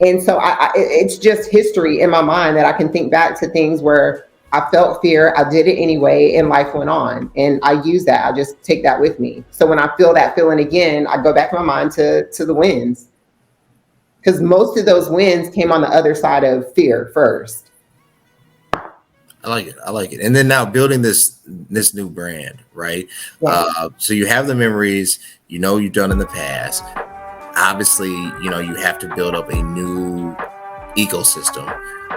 And so it's just history in my mind that I can think back to things where I felt fear, I did it anyway, and life went on. And I use that. I just take that with me. So when I feel that feeling again, I go back in my mind to the wins. Because most of those wins came on the other side of fear first. I like it. And then now building this new brand, right? Yeah. So you have the memories, you've done in the past. Obviously, you have to build up a new ecosystem.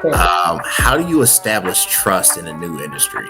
Yeah. How do you establish trust in a new industry?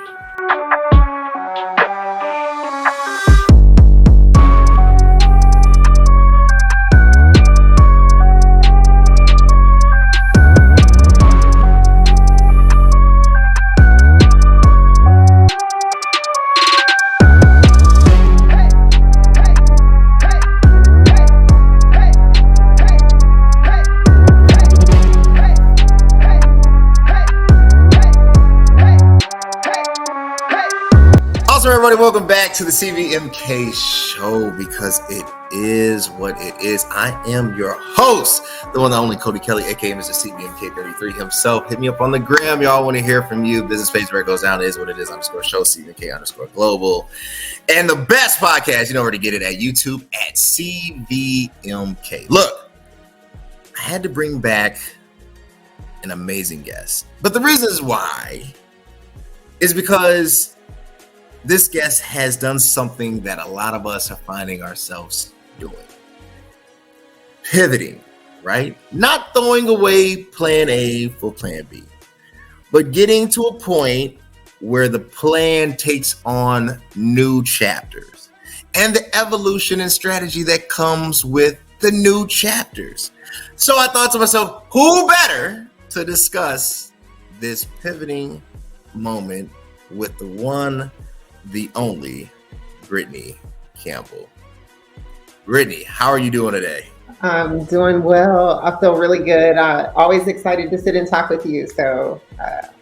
Everybody, welcome back to the CVMK show, because it is what it is. I am your host, the one, the only Cody Kelly, aka Mr. CVMK 33 himself. Hit me up on the gram. Y'all want to hear from you. Business page where it goes down is what it is _show, CVMK _global. And the best podcast, you know where to get it, at YouTube at CVMK. Look, I had to bring back an amazing guest, but the reasons why is because this guest has done something that a lot of us are finding ourselves doing. Pivoting, right? Not throwing away plan A for plan B, but getting to a point where the plan takes on new chapters and the evolution and strategy that comes with the new chapters. So I thought to myself, who better to discuss this pivoting moment with the one, the only Brittany Campbell. Brittany, how are you doing today? I'm doing well. I feel really good. Always excited to sit and talk with you. So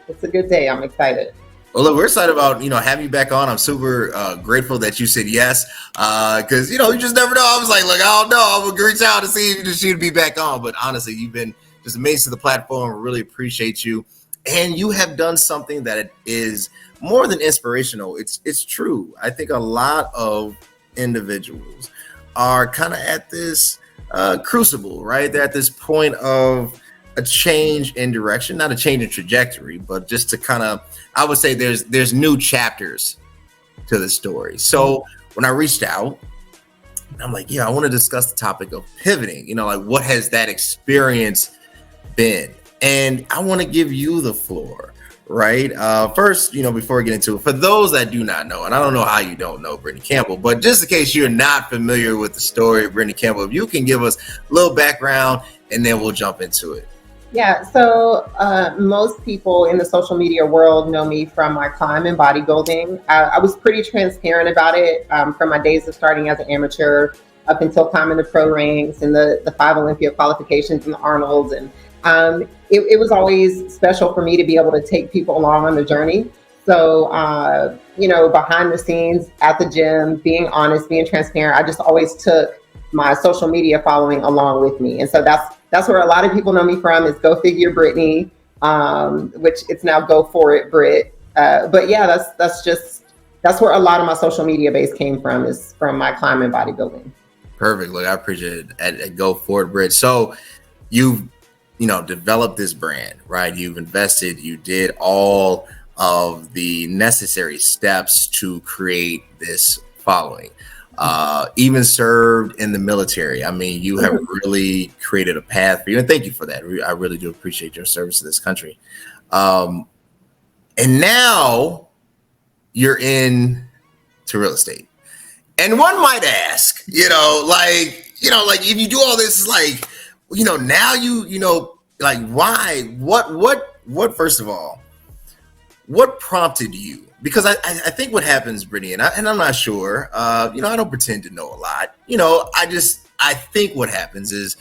it's a good day. I'm excited. Well, look, we're excited about, having you back on. I'm super grateful that you said yes, because, you just never know. I was like, look, I don't know. I'm going to reach out to see if she'd be back on. But honestly, you've been just amazing to the platform. We really appreciate you. And you have done something that is more than inspirational. It's true. I think a lot of individuals are kind of at this crucible, right? They're at this point of a change in direction, not a change in trajectory, but just to kind of, I would say there's new chapters to the story. So when I reached out, I'm like, I want to discuss the topic of pivoting, what has that experience been? And I want to give you the floor, right? First, before we get into it, for those that do not know, and I don't know how you don't know Brittany Campbell, but just in case you're not familiar with the story of Brittany Campbell, if you can give us a little background and then we'll jump into it. Yeah, so most people in the social media world know me from my climb and bodybuilding. I was pretty transparent about it from my days of starting as an amateur up until climbing the pro ranks and the 5 Olympia qualifications and the Arnolds. And it was always special for me to be able to take people along on the journey. So, behind the scenes at the gym, being honest, being transparent, I just always took my social media following along with me. And so that's where a lot of people know me from, is Go Figure Brittany, which it's now Go For It Brit. But yeah, that's where a lot of my social media base came from, is from my climb and bodybuilding. Perfect. Look, I appreciate it at Go For It Brit. So you've develop this brand, right? You've invested, you did all of the necessary steps to create this following, even served in the military. I mean, you have really created a path for you, and thank you for that. I really do appreciate your service to this country. And now you're in to real estate. And one might ask, if you do all this, now why? What? First of all, what prompted you? Because I think what happens, Brittany, and I'm not sure. I don't pretend to know a lot. I think what happens is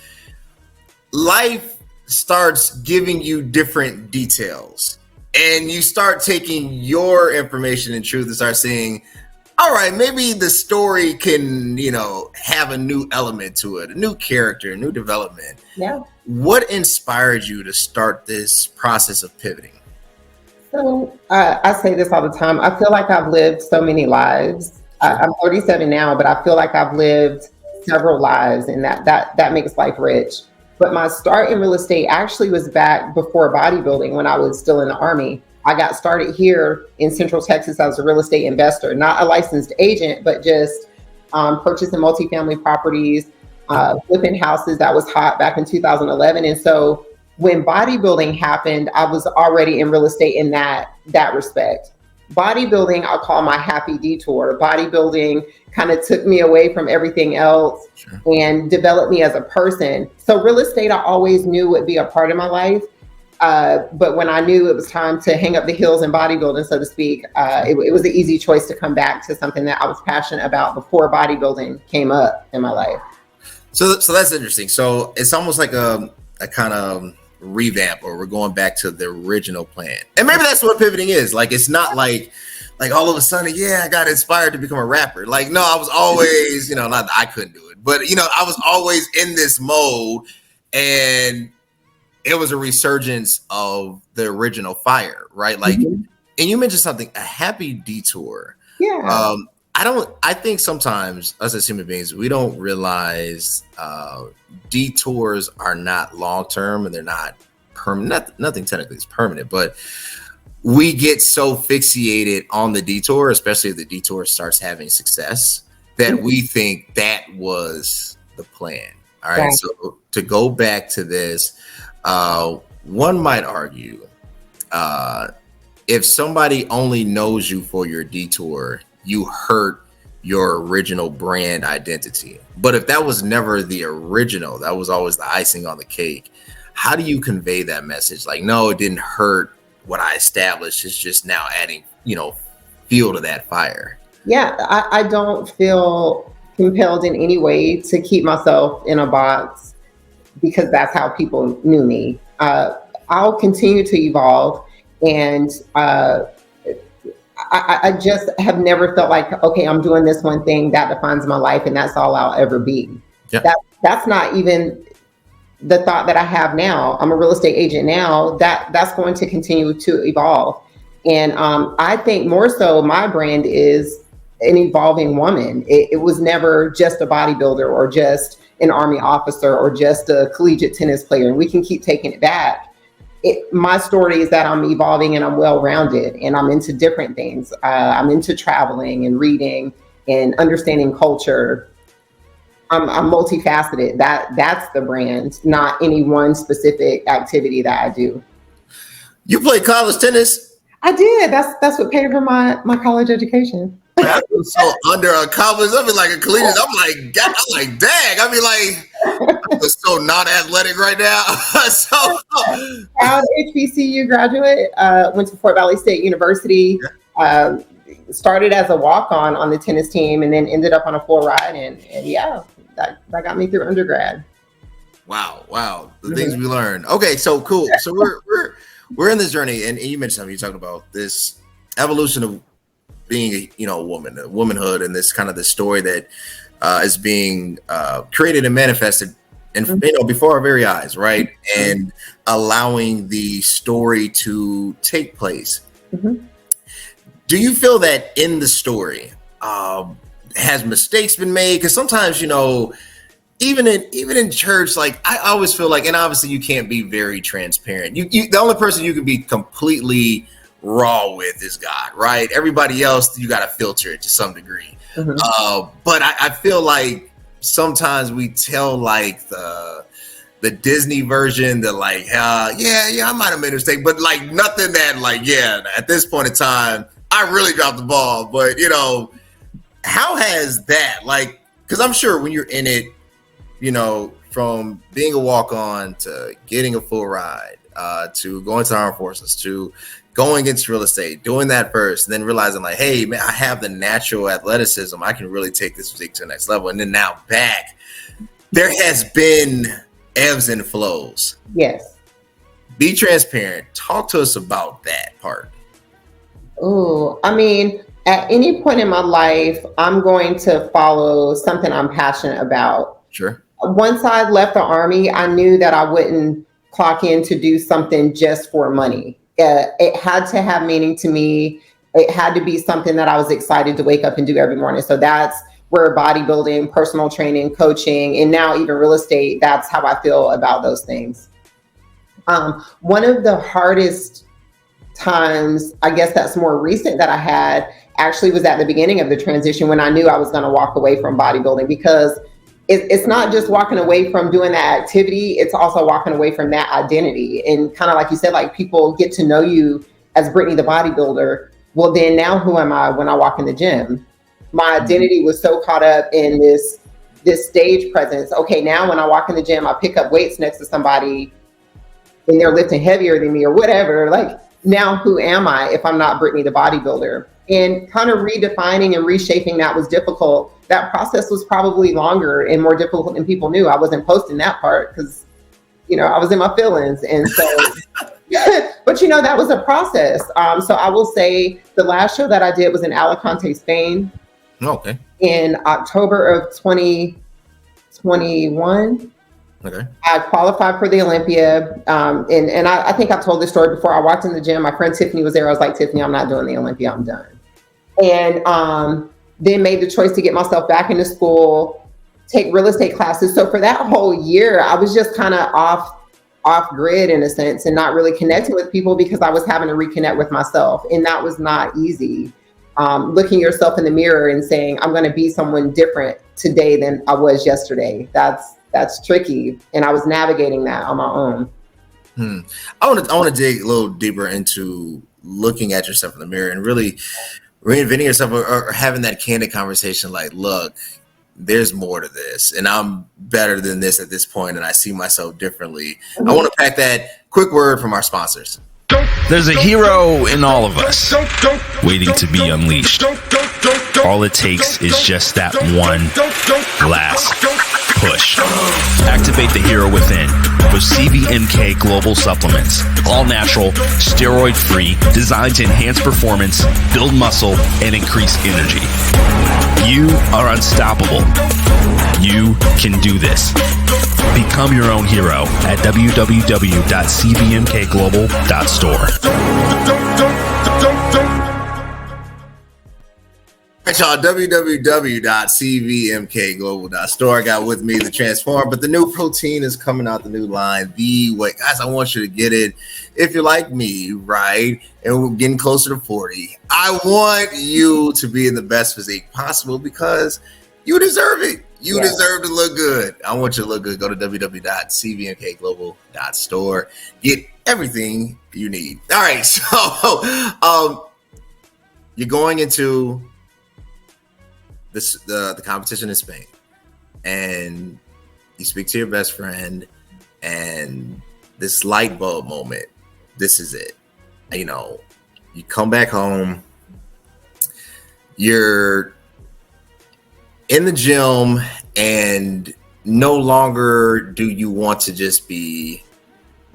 life starts giving you different details, and you start taking your information and truth and start saying, all right, maybe the story can, have a new element to it, a new character, a new development. Yeah. what inspired you to start this process of pivoting? So I say this all the time. I feel like I've lived so many lives. Sure. I'm 37 now, but I feel like I've lived several lives, and that makes life rich. But my start in real estate actually was back before bodybuilding when I was still in the Army. I got started here in Central Texas as a real estate investor, not a licensed agent, but just purchasing multifamily properties, flipping houses. That was hot back in 2011. And so when bodybuilding happened, I was already in real estate in that respect. Bodybuilding, I'll call my happy detour. Bodybuilding kind of took me away from everything else and developed me as a person. So real estate, I always knew would be a part of my life. But when I knew it was time to hang up the heels in bodybuilding, so to speak, it was an easy choice to come back to something that I was passionate about before bodybuilding came up in my life. So that's interesting. So it's almost like a kind of revamp, or we're going back to the original plan. And maybe that's what pivoting is. Like, it's not like all of a sudden, I got inspired to become a rapper. Like, no, I was always, not that I couldn't do it, but I was always in this mode, and it was a resurgence of the original fire, right? Like, and you mentioned something, a happy detour. Yeah. I think sometimes us as human beings, we don't realize detours are not long-term, and they're not permanent. Nothing technically is permanent, but we get so fixated on the detour, especially if the detour starts having success, that we think that was the plan. All right. So to go back to this, one might argue, if somebody only knows you for your detour, you hurt your original brand identity. But if that was never the original, that was always the icing on the cake, how do you convey that message? Like, no, it didn't hurt what I established. It's just now adding, fuel to that fire. Yeah, I don't feel compelled in any way to keep myself in a box because that's how people knew me. I'll continue to evolve, and I just have never felt like, okay, I'm doing this one thing that defines my life, and that's all I'll ever be. Yeah. That's not even the thought that I have now. I'm a real estate agent now. That's going to continue to evolve, and I think more so my brand is an evolving woman. It was never just a bodybuilder or just an Army officer or just a collegiate tennis player, and we can keep taking it back. My story is that I'm evolving and I'm well-rounded and I'm into different things. I'm into traveling and reading and understanding culture. I'm multifaceted. That's the brand, not any one specific activity that I do. You play college tennis? I did. That's what paid for my college education. I feel so underaccomplished. I mean, like a collegiate. I'm like, dang. I mean, like, I'm so not athletic right now. So proud HBCU graduate. Went to Fort Valley State University. Started as a walk-on the tennis team, and then ended up on a full ride. And that got me through undergrad. Wow. The things we learned. Okay, so cool. So we're in this journey, and you mentioned something. You're talking about this evolution of being a woman, a womanhood, and this kind of the story that is being created and manifested and before our very eyes, right? And allowing the story to take place. Do you feel that in the story has mistakes been made? Because sometimes, even in church, like I always feel like, and obviously you can't be very transparent. You the only person you can be completely raw with is God, right? Everybody else, you got to filter it to some degree. But I feel like sometimes we tell like the Disney version that like, I might have made a mistake, but like nothing that like, at this point in time, I really dropped the ball. But how has that, like, because I'm sure when you're in it, from being a walk-on to getting a full ride, to going to the armed forces, to going into real estate, doing that first, and then realizing like, hey, man, I have the natural athleticism. I can really take this physique to the next level. And then now back, there has been ebbs and flows. Yes. Be transparent. Talk to us about that part. Oh, I mean, at any point in my life, I'm going to follow something I'm passionate about. Sure. Once I left the Army, I knew that I wouldn't clock in to do something just for money. It had to have meaning to me. It had to be something that I was excited to wake up and do every morning. So that's where bodybuilding, personal training, coaching, and now even real estate, that's how I feel about those things. One of the hardest times, I guess that's more recent, that I had actually was at the beginning of the transition, when I knew I was going to walk away from bodybuilding, because it's not just walking away from doing that activity, it's also walking away from that identity. And kind of like you said, like, people get to know you as Brittany the bodybuilder. Well, then now who am I when I walk in the gym? My identity was so caught up in this stage presence. Okay, now when I walk in the gym, I pick up weights next to somebody and they're lifting heavier than me or whatever. Like, now who am I if I'm not Brittany the bodybuilder? And kind of redefining and reshaping that was difficult. That process was probably longer and more difficult than people knew. I wasn't posting that part because, I was in my feelings. And so, but that was a process. So I will say the last show that I did was in Alicante, Spain. Okay. In October of 2021. Okay. I qualified for the Olympia. And I think I've told this story before. I walked in the gym. My friend Tiffany was there. I was like, Tiffany, I'm not doing the Olympia. I'm done. And then made the choice to get myself back into school, take real estate classes. So for that whole year, I was just kind of off grid in a sense, and not really connecting with people because I was having to reconnect with myself. And that was not easy. Looking yourself in the mirror and saying, I'm going to be someone different today than I was yesterday. That's tricky. And I was navigating that on my own. I want to dig a little deeper into looking at yourself in the mirror and really reinventing yourself, or having that candid conversation. Like, look, there's more to this, and I'm better than this at this point, and I see myself differently. Mm-hmm. I want to pack that. Quick word from our sponsors. There's a hero in all of us, waiting to be unleashed. All it takes is just that one last push. Activate the hero within with CVMK Global Supplements. All natural, steroid-free, designed to enhance performance, build muscle, and increase energy. You are unstoppable. You can do this. Become your own hero at www.cvmkglobal.store. All right, y'all, www.cvmkglobal.store. I got with me the Transform, but the new protein is coming out, the new line, the way. Guys, I want you to get it. If you're like me, right, and we're getting closer to 40, I want you to be in the best physique possible because you deserve it. You deserve to look good. I want you to look good. Go to www.cvmkglobal.store. Get everything you need. All right, so you're going into the competition in Spain, and you speak to your best friend, and this light bulb moment, this is it. You come back home, you're in the gym, and no longer do you want to just be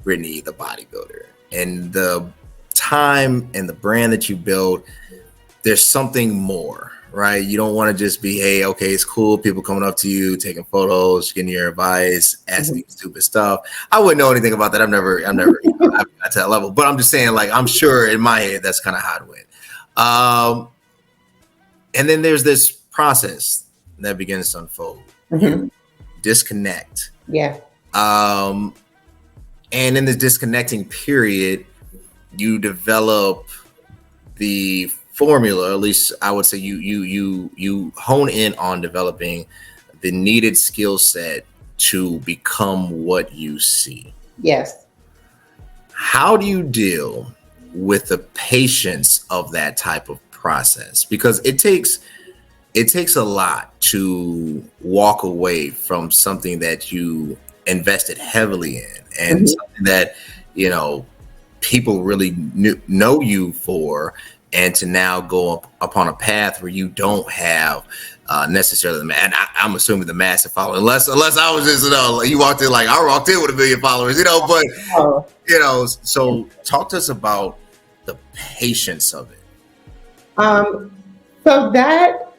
Brittany the bodybuilder. And the time and the brand that you build, there's something more, right? You don't want to just be, hey, okay, it's cool, people coming up to you, taking photos, getting your advice, asking you stupid stuff. I wouldn't know anything about that. I've never got to that level. But I'm just saying, like, I'm sure in my head that's kind of how it went. And then there's this process that begins to unfold. You disconnect. Yeah. And in this disconnecting period, you develop the formula. At least I would say you hone in on developing the needed skill set to become what you see. Yes. How do you deal with the patience of that type of process? Because it takes a lot to walk away from something that you invested heavily in, and something that people really know you for, and to now go up upon a path where you don't have necessarily and I'm assuming the massive following, unless I was just you walked in like I walked in with 1 million followers, but so talk to us about the patience of it. So that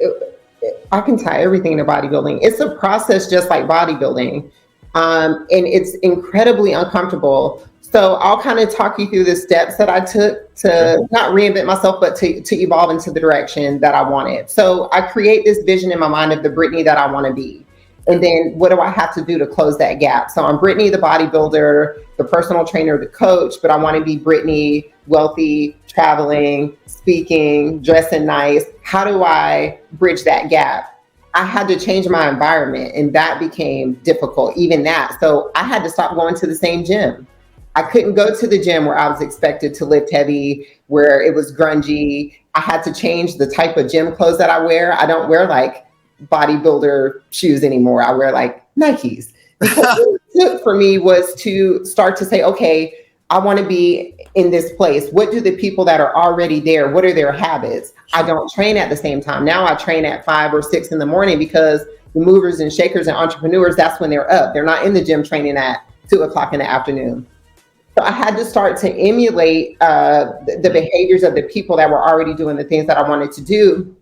I can tie everything to bodybuilding. It's a process just like bodybuilding. And it's incredibly uncomfortable. So I'll kind of talk you through the steps that I took to not reinvent myself, but to evolve into the direction that I wanted. So I create this vision in my mind of the Brittany that I want to be. And then what do I have to do to close that gap? So I'm Brittany, the bodybuilder, the personal trainer, the coach, but I want to be Brittany, wealthy, traveling, speaking, dressing nice. How do I bridge that gap? I had to change my environment, and that became difficult, even that. So I had to stop going to the same gym. I couldn't go to the gym where I was expected to lift heavy, where it was grungy. I had to change the type of gym clothes that I wear. I don't wear like bodybuilder shoes anymore. I wear like Nikes. Because what it took for me was to start to say, okay, I want to be in this place. What do the people that are already there, what are their habits? I don't train at the same time. Now I train at 5 or 6 in the morning because the movers and shakers and entrepreneurs, that's when they're up. They're not in the gym training at 2 o'clock in the afternoon. So I had to start to emulate the behaviors of the people that were already doing the things that I wanted to do,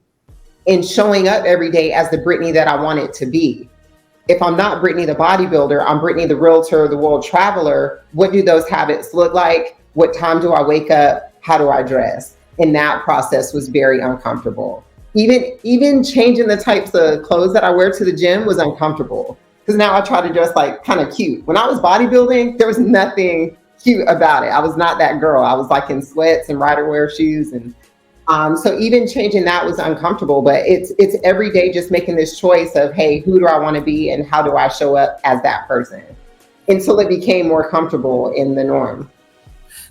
and showing up every day as the Brittany that I wanted to be. If I'm not Brittany the bodybuilder, I'm Brittany the realtor, the world traveler. What do those habits look like? What time do I wake up? How do I dress? And that process was very uncomfortable. Even changing the types of clothes that I wear to the gym was uncomfortable, because now I try to dress like kind of cute. When I was bodybuilding, there was nothing cute about it. I was not that girl. I was like in sweats and rider wear shoes, and so even changing that was uncomfortable. But it's every day just making this choice of, hey, who do I want to be and how do I show up as that person, until it became more comfortable in the norm.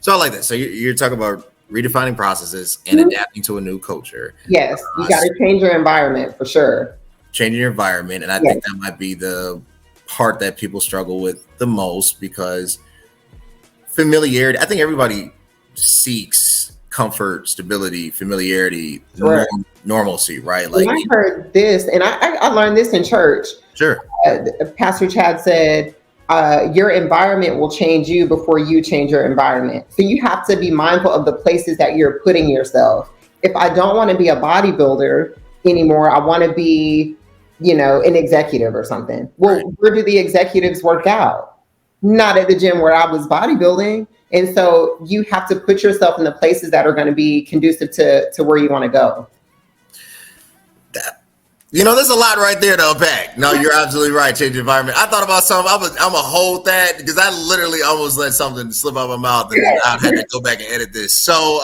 So I like that. So you're talking about redefining processes and adapting to a new culture. Yes, you got to change your environment for sure. Changing your environment, and I think that might be the part that people struggle with the most, because familiarity. I think everybody seeks comfort, stability, familiarity, normalcy, right? Like, I heard this, and I learned this in church. Sure. Pastor Chad said, your environment will change you before you change your environment. So you have to be mindful of the places that you're putting yourself. If I don't want to be a bodybuilder anymore, I want to be, an executive or something. Well, where do the executives work out? Not at the gym where I was bodybuilding. And so you have to put yourself in the places that are going to be conducive to where you want to go. There's a lot right there to unpack. No, you're absolutely right. Change the environment. I thought about something. I'm going to hold that, because I literally almost let something slip out of my mouth, and I had to go back and edit this. So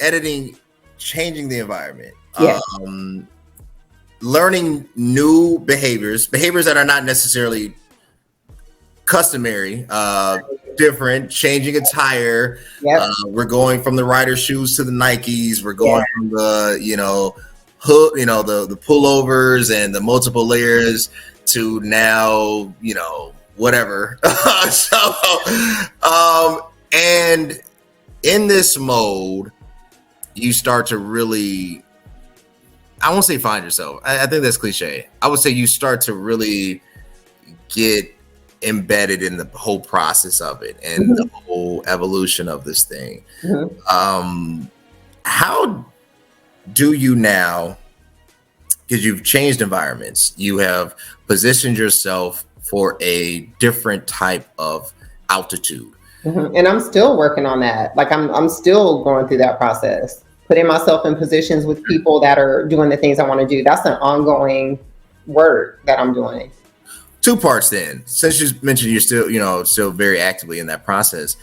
editing, changing the environment, learning new behaviors that are not necessarily customary, different, changing attire. We're going from the rider shoes to the Nikes. We're going from the, hood, the pullovers and the multiple layers to now, whatever. And in this mode, you start to really, I won't say find yourself. I think that's cliche. I would say you start to really get embedded in the whole process of it and the whole evolution of this thing. How do you now, because you've changed environments, you have positioned yourself for a different type of altitude. And I'm still working on that. Like I'm still going through that process, putting myself in positions with people that are doing the things I want to do. That's an ongoing work that I'm doing. 2 parts then. Since you mentioned you're still, still very actively in that process.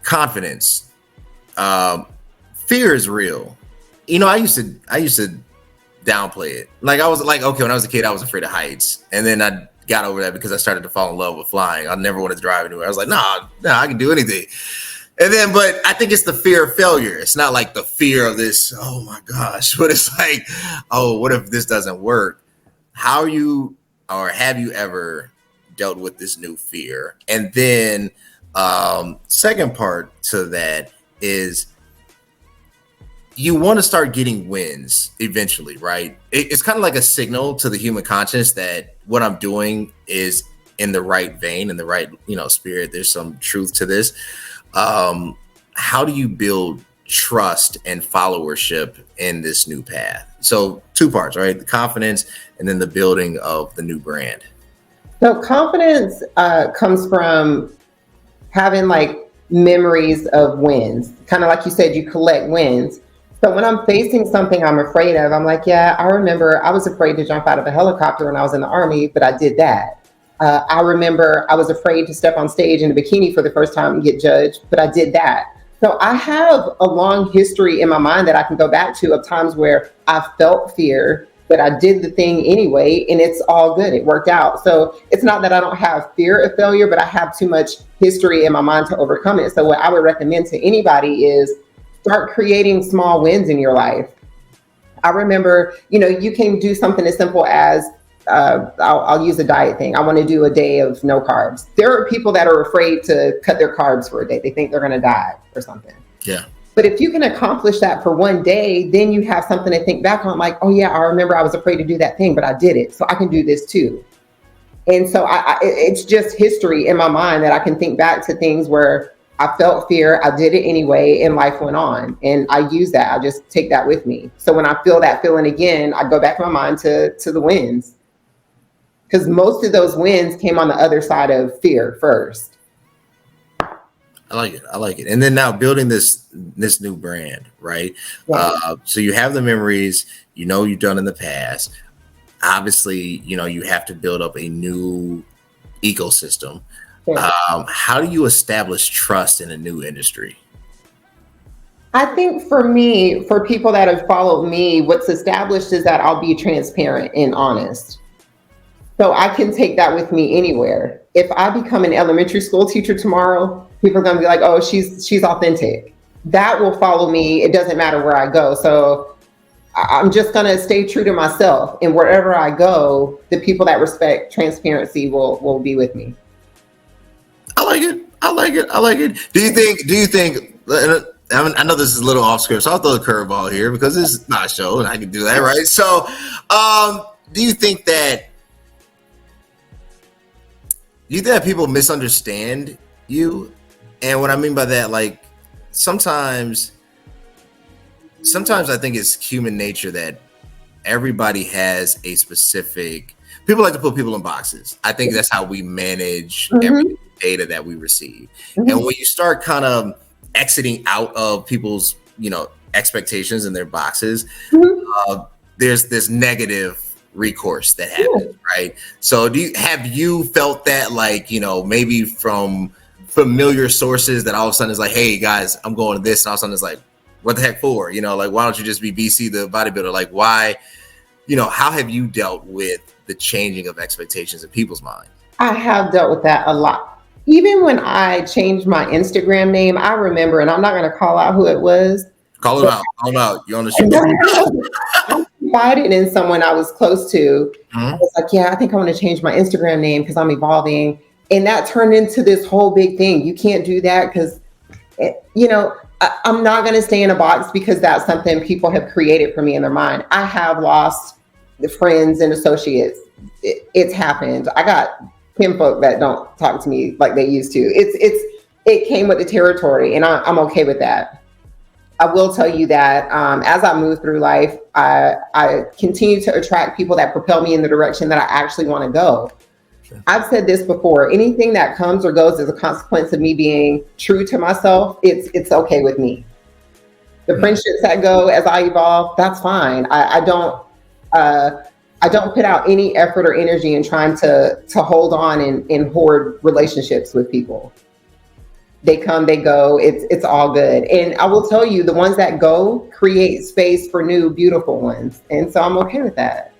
Confidence. Fear is real. I used to downplay it. Like I was like, okay, when I was a kid, I was afraid of heights. And then I got over that because I started to fall in love with flying. I never wanted to drive anywhere. I was like, nah, I can do anything. And then, but I think it's the fear of failure. It's not like the fear of this, oh my gosh, but it's like, oh, what if this doesn't work? How are you, or have you ever dealt with this new fear? And then second part to that is you want to start getting wins eventually, right? It's kind of like a signal to the human conscience that what I'm doing is in the right vein, in the right, spirit. There's some truth to this. How do you build trust and followership in this new path? So 2 parts, right? The confidence and then the building of the new brand. So confidence comes from having like memories of wins. Kind of like you said, you collect wins. So when I'm facing something I'm afraid of, I'm like, yeah, I remember I was afraid to jump out of a helicopter when I was in the Army, but I did that. I remember I was afraid to step on stage in a bikini for the first time and get judged, but I did that. So I have a long history in my mind that I can go back to of times where I felt fear, but I did the thing anyway, and it's all good. It worked out. So it's not that I don't have fear of failure, but I have too much history in my mind to overcome it. So what I would recommend to anybody is start creating small wins in your life. I remember, you can do something as simple as, I'll use a diet thing. I want to do a day of no carbs. There are people that are afraid to cut their carbs for a day. They think they're going to die or something. Yeah. But if you can accomplish that for one day, then you have something to think back on, like, oh yeah, I remember I was afraid to do that thing, but I did it. So I can do this too. And so it's just history in my mind that I can think back to things where I felt fear, I did it anyway, and life went on. And I use that. I just take that with me. So when I feel that feeling again, I go back in my mind to the wins. Because most of those wins came on the other side of fear first. I like it. And then now building this new brand, right? Yeah. So you have the memories, you've done in the past. Obviously, you have to build up a new ecosystem. Yeah. How do you establish trust in a new industry? I think for me, for people that have followed me, what's established is that I'll be transparent and honest. So I can take that with me anywhere. If I become an elementary school teacher tomorrow, people are going to be like, oh, she's authentic. That will follow me. It doesn't matter where I go. So I'm just going to stay true to myself. And wherever I go, the people that respect transparency will be with me. I like it. Do you think, I know this is a little off script, so I'll throw a curveball here because this is not a show and I can do that, right? So do you think that people misunderstand you? And what I mean by that, like sometimes I think it's human nature that everybody has a specific, people like to put people in boxes. I think that's how we manage every data that we receive. And when you start kind of exiting out of people's, expectations in their boxes, there's negative recourse that happens, right? So have you felt that, like, maybe from familiar sources that all of a sudden is like, hey guys, I'm going to this, and all of a sudden it's like, what the heck for? Like, why don't you just be BC the bodybuilder? Like, why, how have you dealt with the changing of expectations in people's minds? I have dealt with that a lot. Even when I changed my Instagram name, I remember, and I'm not going to call out who it was. Call him out. You're on the show. I confided in someone I was close to. I was like, yeah, I think I want to change my Instagram name because I'm evolving. And that turned into this whole big thing. You can't do that because, I'm not going to stay in a box because that's something people have created for me in their mind. I have lost the friends and associates. It's happened. I got kinfolk that don't talk to me like they used to. It came with the territory, and I'm okay with that. I will tell you that as I move through life, I continue to attract people that propel me in the direction that I actually want to go. Sure. I've said this before, anything that comes or goes as a consequence of me being true to myself, it's okay with me. The friendships that go as I evolve, that's fine. I don't put out any effort or energy in trying to hold on and hoard relationships with people. They come, they go, it's all good. And I will tell you, the ones that go create space for new, beautiful ones. And so I'm okay with that.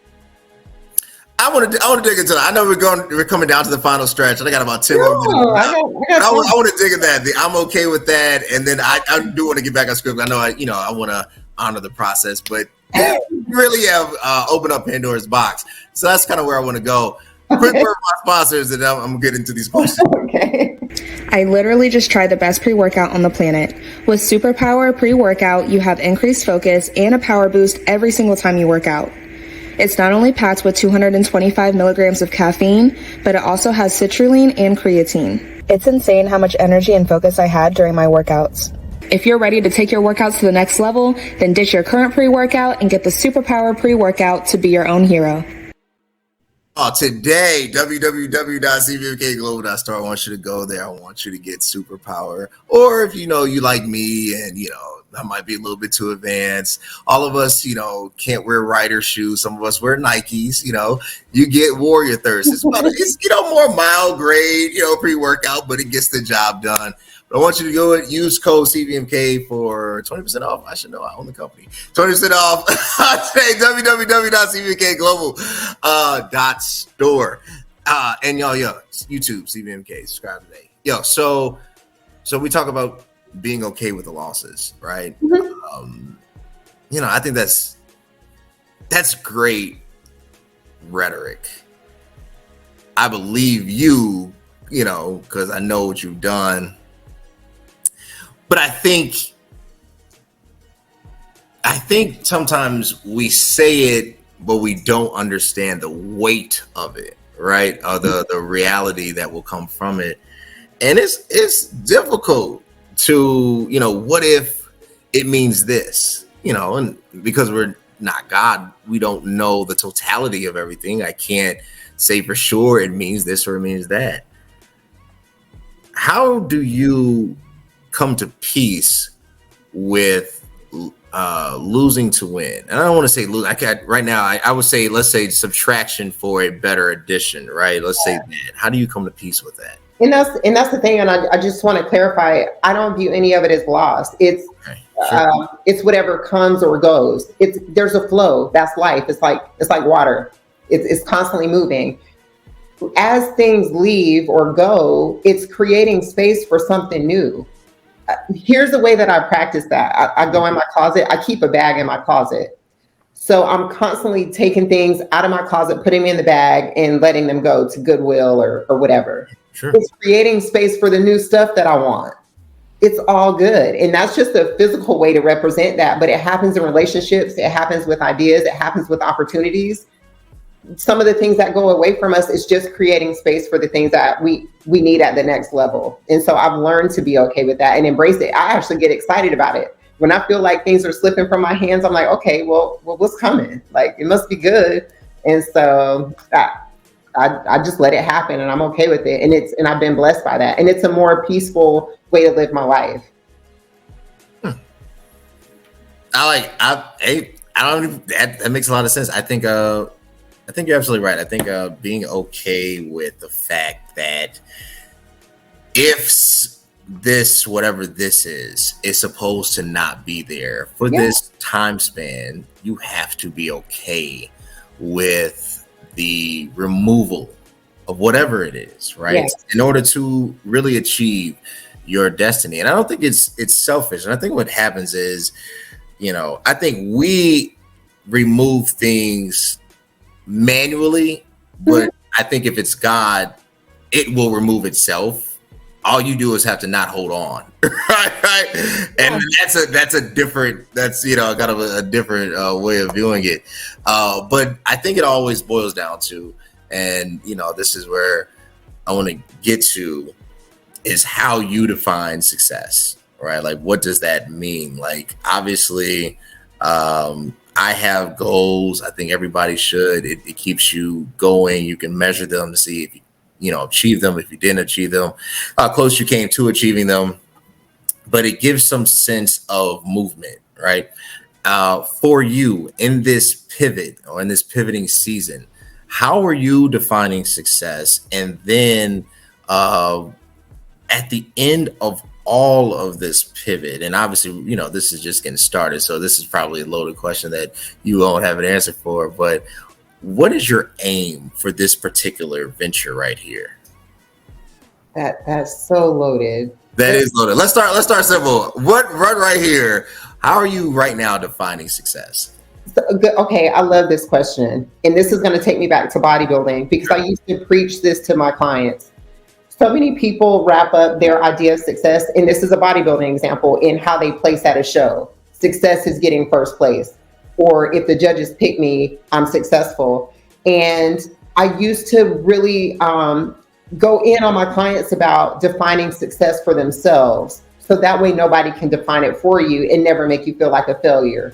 I want to dig into that. I know we're coming down to the final stretch, and I got about 10 more minutes. I want to dig into that. I'm okay with that. And then I do want to get back on script. I know I want to honor the process, but you really have opened up Pandora's box. So that's kind of where I want to go. Quick word of my sponsors, and I'm going to get into these questions. Okay. I literally just tried the best pre-workout on the planet. With Superpower pre-workout, you have increased focus and a power boost every single time you work out. It's not only packed with 225 milligrams of caffeine, but it also has citrulline and creatine. It's insane how much energy and focus I had during my workouts. If you're ready to take your workouts to the next level, then ditch your current pre-workout and get the Superpower pre-workout to be your own hero. Today, www.cvmkglobal.store. I want you to go there. I want you to get Superpower. Or if you like me and that might be a little bit too advanced. All of us, can't wear Rider shoes. Some of us wear Nikes. You get Warrior Thirst. It's more mild grade, pre-workout, but it gets the job done. But I want you to go and use code CVMK for 20% off. I should know. I own the company. 20% off today. www.cvmkglobal.store. And y'all, YouTube CVMK. Subscribe today. So we talk about being okay with the losses, right? Mm-hmm. I think that's great rhetoric. I believe you, because I know what you've done. But I think sometimes we say it, but we don't understand the weight of it, right? Or the reality that will come from it. And it's difficult to, what if it means this, and because we're not God, we don't know the totality of everything. I can't say for sure it means this or it means that. How do you come to peace with losing to win? And I don't want to say lose. Right now, I would say, let's say subtraction for a better addition, right? Let's say that. How do you come to peace with that? And that's the thing. And I just want to clarify, I don't view any of it as lost. It's it's whatever comes or goes. There's a flow. That's life. It's like water. It's constantly moving. As things leave or go, it's creating space for something new. Here's the way that I practice that. I go in my closet. I keep a bag in my closet. So I'm constantly taking things out of my closet, putting them in the bag and letting them go to Goodwill or whatever. Sure. It's creating space for the new stuff that I want. It's all good. And that's just a physical way to represent that. But it happens in relationships. It happens with ideas. It happens with opportunities. Some of the things that go away from us is just creating space for the things that we need at the next level. And so I've learned to be okay with that and embrace it. I actually get excited about it. When I feel like things are slipping from my hands, I'm like, okay, well, what's coming? Like, it must be good. And so I just let it happen and I'm okay with it. And I've been blessed by that. And it's a more peaceful way to live my life. That makes a lot of sense. I think you're absolutely right. I think being okay with the fact that if this, whatever this is supposed to not be there for this time span, you have to be okay with the removal of whatever it is, right? Yes. In order to really achieve your destiny. And I don't think it's selfish. And I think what happens is, I think we remove things manually, but I think if it's God, it will remove itself. All you do is have to not hold on, right? And that's a different way of viewing it. But I think it always boils down to, and this is where I want to get to, is how you define success, right? Like, what does that mean? Like, obviously, I have goals. I think everybody should. It keeps you going. You can measure them to see if you achieve them, if you didn't achieve them, how close you came to achieving them. But it gives some sense of movement, right? For you in this pivot or in this pivoting season, how are you defining success? And then at the end of all of this pivot, and obviously, this is just getting started, so this is probably a loaded question that you won't have an answer for, but what is your aim for this particular venture right here? That's so loaded. That is loaded. Let's start simple. Right here, how are you right now defining success? Okay, I love this question. And this is going to take me back to bodybuilding, because I used to preach this to my clients. So many people wrap up their idea of success, and this is a bodybuilding example, in how they place at a show. Success is getting first place. Or if the judges pick me, I'm successful. And I used to really go in on my clients about defining success for themselves. So that way nobody can define it for you and never make you feel like a failure.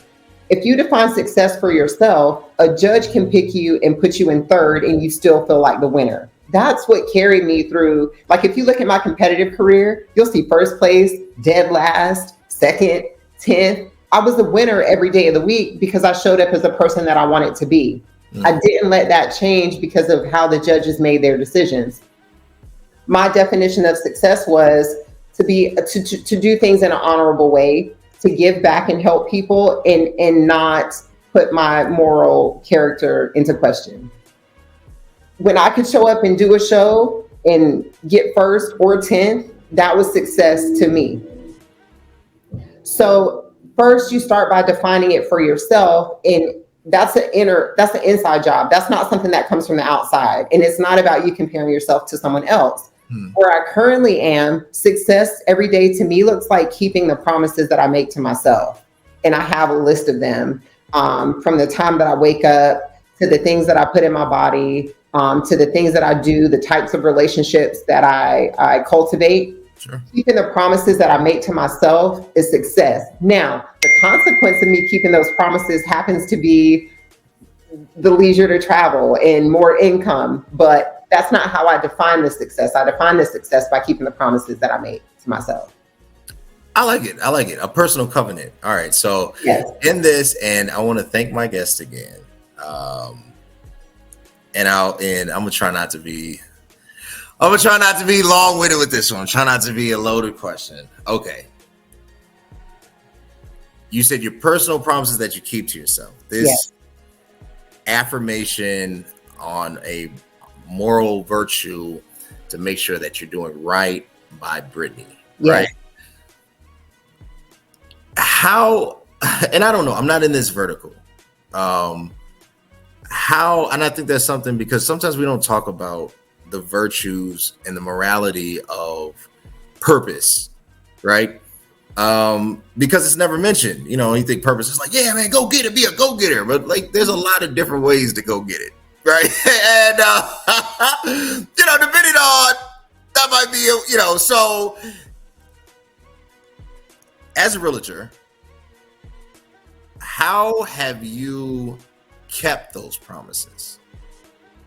If you define success for yourself, a judge can pick you and put you in third and you still feel like the winner. That's what carried me through. Like if you look at my competitive career, you'll see first place, dead last, second, 10th. I was the winner every day of the week because I showed up as a person that I wanted to be. I didn't let that change because of how the judges made their decisions. My definition of success was to do things in an honorable way, to give back and help people, and not put my moral character into question. When I could show up and do a show and get first or 10th, that was success to me. So first you start by defining it for yourself, and that's an inside job. That's not something that comes from the outside. And it's not about you comparing yourself to someone else. Where I currently am, success every day to me looks like keeping the promises that I make to myself. And I have a list of them, from the time that I wake up, to the things that I put in my body, to the things that I do, the types of relationships that I cultivate. Sure. Keeping the promises that I make to myself is success. Now, the consequence of me keeping those promises happens to be the leisure to travel and more income, but that's not how I define the success. I define the success by keeping the promises that I made to myself. I like it. A personal covenant. All right. So in this, and I want to thank my guest again. And I'm gonna try not to be long-winded with this one. Try not to be a loaded question. Okay. You said your personal promises that you keep to yourself. This affirmation on a moral virtue to make sure that you're doing right by Brittany, right? How, and I don't know, I'm not in this vertical. How, and I think that's something, because sometimes we don't talk about the virtues and the morality of purpose, right? Because it's never mentioned. You know, you think purpose is like, yeah, man, go get it, be a go-getter. But like, there's a lot of different ways to go get it. Right. And, depending on, that might be, so as a realtor, how have you kept those promises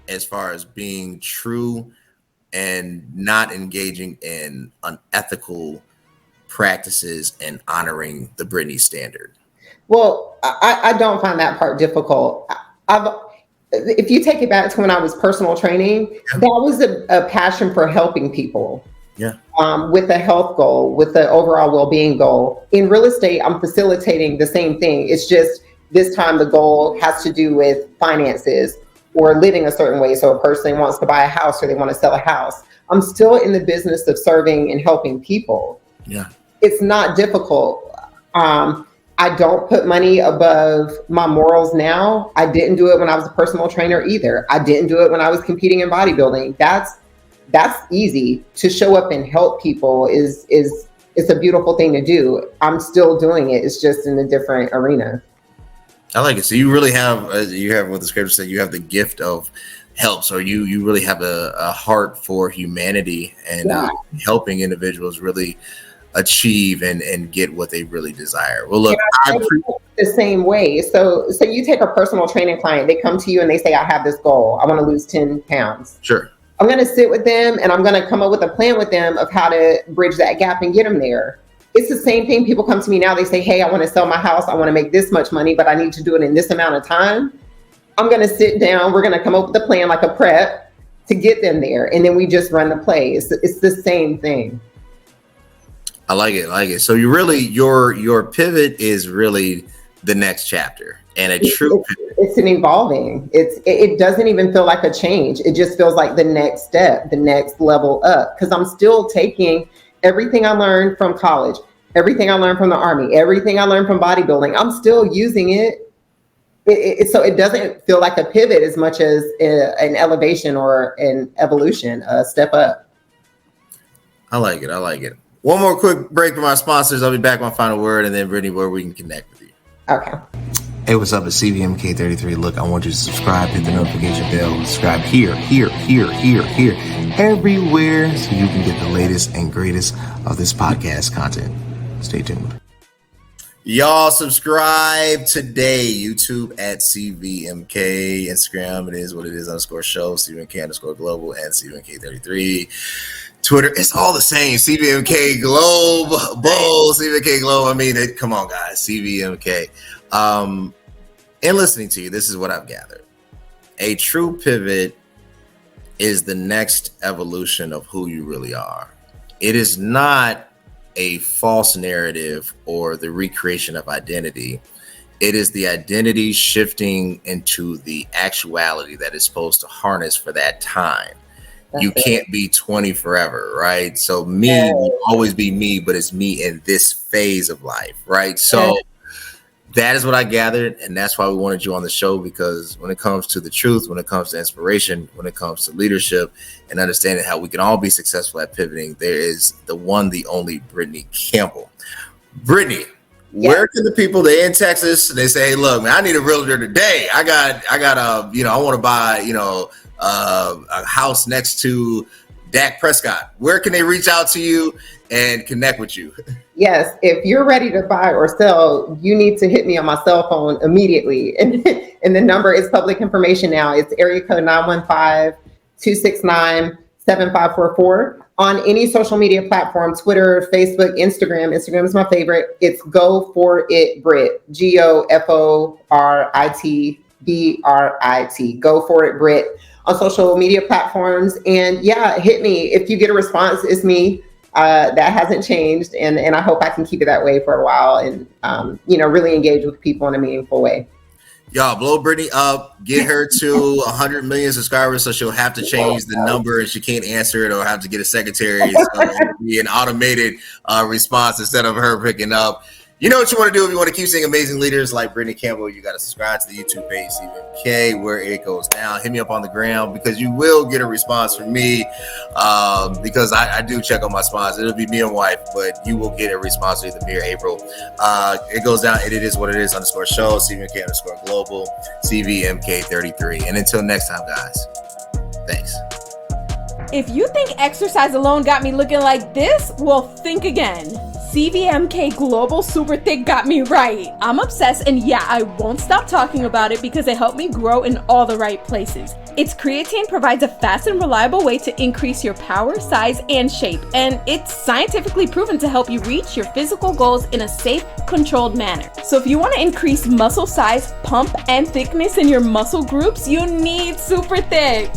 as far as being true and not engaging in unethical practices and honoring the Brittany standard? Well, I don't find that part difficult. If you take it back to when I was personal training, that was a passion for helping people. With a health goal, with the overall well-being goal. In real estate, I'm facilitating the same thing. It's just this time the goal has to do with finances or living a certain way. So a person wants to buy a house or they want to sell a house. I'm still in the business of serving and helping people. It's not difficult. I don't put money above my morals now. I didn't do it when I was a personal trainer either. I didn't do it when I was competing in bodybuilding. That's easy. To show up and help people is a beautiful thing to do. I'm still doing it. It's just in a different arena. I like it. So you really have, you have what the scripture said, you have the gift of help. So you really have a heart for humanity and helping individuals really achieve and get what they really desire. Well, look, I the same way. So you take a personal training client, they come to you and they say, I have this goal. I want to lose 10 pounds. Sure. I'm going to sit with them and I'm going to come up with a plan with them of how to bridge that gap and get them there. It's the same thing. People come to me now, they say, hey, I want to sell my house. I want to make this much money, but I need to do it in this amount of time. I'm going to sit down. We're going to come up with a plan, like a prep, to get them there. And then we just run the play. It's the same thing. I like it. So you really, your pivot is really the next chapter, and a true pivot. It's an evolving. It doesn't even feel like a change. It just feels like the next step, the next level up. Because I'm still taking everything I learned from college, everything I learned from the Army, everything I learned from bodybuilding. I'm still using it. So it doesn't feel like a pivot as much as an elevation or an evolution, a step up. I like it. One more quick break from our sponsors. I'll be back with my final word, and then Brittany, where we can connect with you. Okay. Hey, what's up? It's CVMK33. Look, I want you to subscribe, hit the notification bell, subscribe here, everywhere, so you can get the latest and greatest of this podcast content. Stay tuned. Y'all subscribe today. YouTube at CVMK. Instagram, it is what it is _show, CVMK _global, and CVMK33. Twitter, it's all the same. CVMK Globe, Bull, CVMK Globe. I mean, come on, guys. CVMK. In listening to you, this is what I've gathered. A true pivot is the next evolution of who you really are. It is not a false narrative or the recreation of identity. It is the identity shifting into the actuality that is supposed to harness for that time. You can't be 20 forever, right? So me will always be me, but it's me in this phase of life, right? So that is what I gathered, and that's why we wanted you on the show, because when it comes to the truth, when it comes to inspiration, when it comes to leadership and understanding how we can all be successful at pivoting, there is the one, the only Brittany Campbell. Brittany, where can the people, they're in Texas, and they say, hey, look, man, I need a realtor today. I got I want to buy, a house next to Dak Prescott. Where can they reach out to you and connect with you? Yes, if you're ready to buy or sell, you need to hit me on my cell phone immediately. And the number is public information now. It's area code 915-269-7544. On any social media platform, Twitter, Facebook, Instagram. Instagram is my favorite. It's Go For It Brit. GoForitBrit. Go For It Brit on social media platforms. And yeah, hit me. If you get a response, it's me. That hasn't changed, and I hope I can keep it that way for a while, and really engage with people in a meaningful way. Y'all blow Brittany up, get her to 100 million subscribers, so she'll have to change the number and she can't answer it, or have to get a secretary. So it'll be an automated response instead of her picking up. You know what you want to do if you want to keep seeing amazing leaders like Brittany Campbell. You got to subscribe to the YouTube page, CVMK, where it goes down. Hit me up on the ground, because you will get a response from me, because I do check on my sponsors. It'll be me and wife, but you will get a response either me or April. It goes down, and it is what it is _show, CVMK _global, CVMK33. And until next time, guys, thanks. If you think exercise alone got me looking like this, well, think again. CVMK Global Super Thick got me right. I'm obsessed, and yeah, I won't stop talking about it because it helped me grow in all the right places. Its creatine provides a fast and reliable way to increase your power, size, and shape, and it's scientifically proven to help you reach your physical goals in a safe, controlled manner. So if you want to increase muscle size, pump, and thickness in your muscle groups, you need Super Thick.